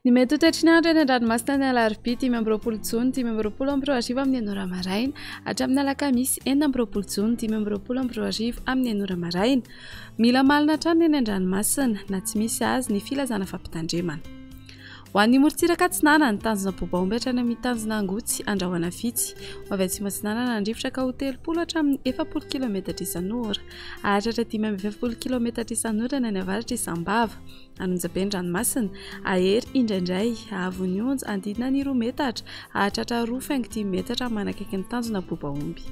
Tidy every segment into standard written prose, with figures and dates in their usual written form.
Ny mety ho tetrinandro eny an-dranomasina ny alarobia 5 Jona 5 amin'ny 9 maraina hatramin'ny alakamisy 4 Jona 5 amin'ny 9 maraina. Mila malina hatrany eny an-dranomasina na tsy misy azy ny filazana fampitandremana. Ho an'ny morontsiraka atsinana ny tanjona bobaomby hatrany amin'ny tanjona angotsy andrahoana fitsy. Ho avy atsimo atsinana nandrifotra ka ho 30 hatramin'ny 40 km isan'ora. Ahatratra 5 km isan'ora ny any avaratra isambava. Anonjabe-dranomasina ahery indraindray ahavon'ny onja andidina ny 2 metatra ahatratra 2.5 metatra manakaiky ny tanjona bobaomby.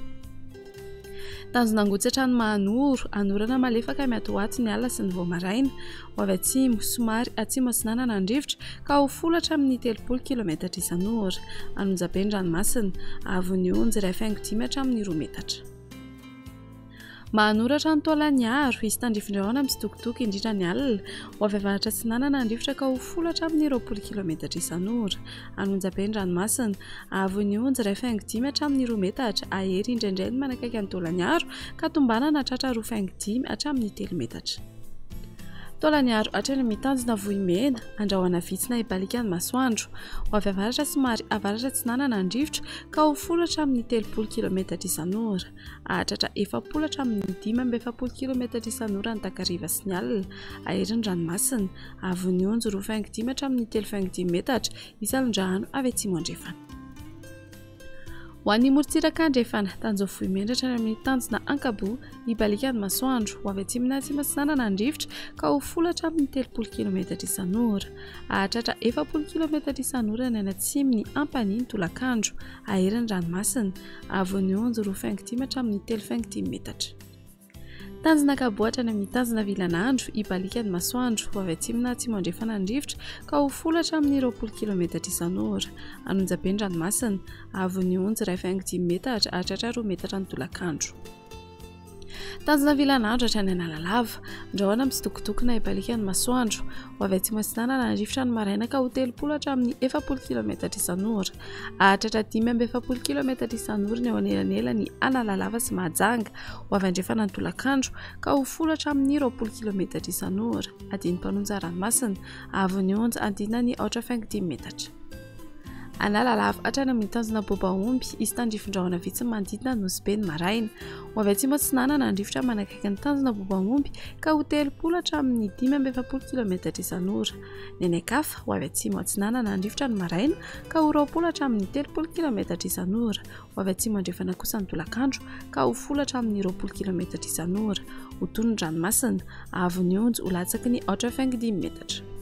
Tanjona angotsy hatrany mahanoro anorana malefaka miatoato ny alina sy ny voamaraina. Ho avy atsimo somary atsimo atsinana nandrifotra ka ho 10 hatramin'ny 30 km isan'ora. Anonjabe-dranomasina ahavon'ny onja 2.5 hatramin'ny 2 metatra. Mahanoratra ny taolaniaro isy tandrifin-drahona mitsitokotoko indrindra ny alina. Ho avy avaratra atsinana nandrifotra ka ho 10 hatramin'ny 20 km isan'ora. Anonjabe-dranomasina ahavon'ny onja 2.5 hatramin'ny 2 metatra ahery indraindray ny manakaiky ny taolaniaro ka tombanana hatratra 2.5 hatramin'ny 3 metatra. Taolaniaro hatrany amin'ny tanjona vohimena andrahoana vitsy na hibalika ny masoandro. Ho avy avaratra somary avaratra atsinana nandrifotra ka ho 10 hatramin'ny 30 km isan'ora. Ahatratra 40 hatramin'ny 50 km isan'ora ny takariva sy ny alina. Ahery ny ranomasina ahavon'ny onja 2.5 hatramin'ny 3.5 metatra isan'andrano avy atsimo andrefana. Ho an'ny morontsiraka andrefana tanjona vohimena hatrany amin'ny tanjona ankabo hibalika ny masoandro. Ho avy atsimo na atsimo atsinana nandrifotra ka ho 10 hatramin'ny 30 km isan'ora. Ahatratra 40 km isan'ora ny any atsimo ny ampany ny tolakandro. Ahery ny ranomasina ahavon'ny onja 2.5 hatramin'ny 3.5 metatra. Tanjona ankabo hatrany amin'ny tanjona vilanandro hibalika ny masoandro. Ho avy atsimo na atsimo andrefana nandrifotra ka ho 10 hatramin'ny 20 km isan'ora. Anonjabe-dranomasina ahavon'ny onja 2.5 metatra ahatratra 2 metatra ny tolakandro. Tanjona vilanandro hatrany analalava andrahoana mitsitokotoko na hibalika ny masoandro. Ho avy atsimo atsinana nandrifotra ny maraina ka ho 30 hatramin'ny 40 km isan'ora. Ahatratra 5 km isan'ora ny eo anelanela ny analalava sy mahajanga. Ho avy andrefana ny tolakandro ka ho 10 hatramin'ny 20 km isan'ora. Adiny mpanonja ranomasina ahavon'ny onja andidina ny 4.5 metatra. Analalava hatrany amin'ny tanjona bobaomby isy tandrifin-drahona vitsy manodidina nosy be ny maraina. Ho avy atsimo atsinana nandrifotra manakaiky ny tanjona bobaomby ka ho 30 hatramin'ny 50 km isan'ora. Ny ankafa ho avy atsimo atsinana nandrifotra ny maraina ka ho 20 hatramin'ny 30 km isan'ora. Ho avy atsimo andrefana kosa ny tolakandro ka ho 10 hatramin'ny 20 km isan'ora. Ho toy ny ranomasina ahavon'ny onja ho latsaky ny 4.5 metatra.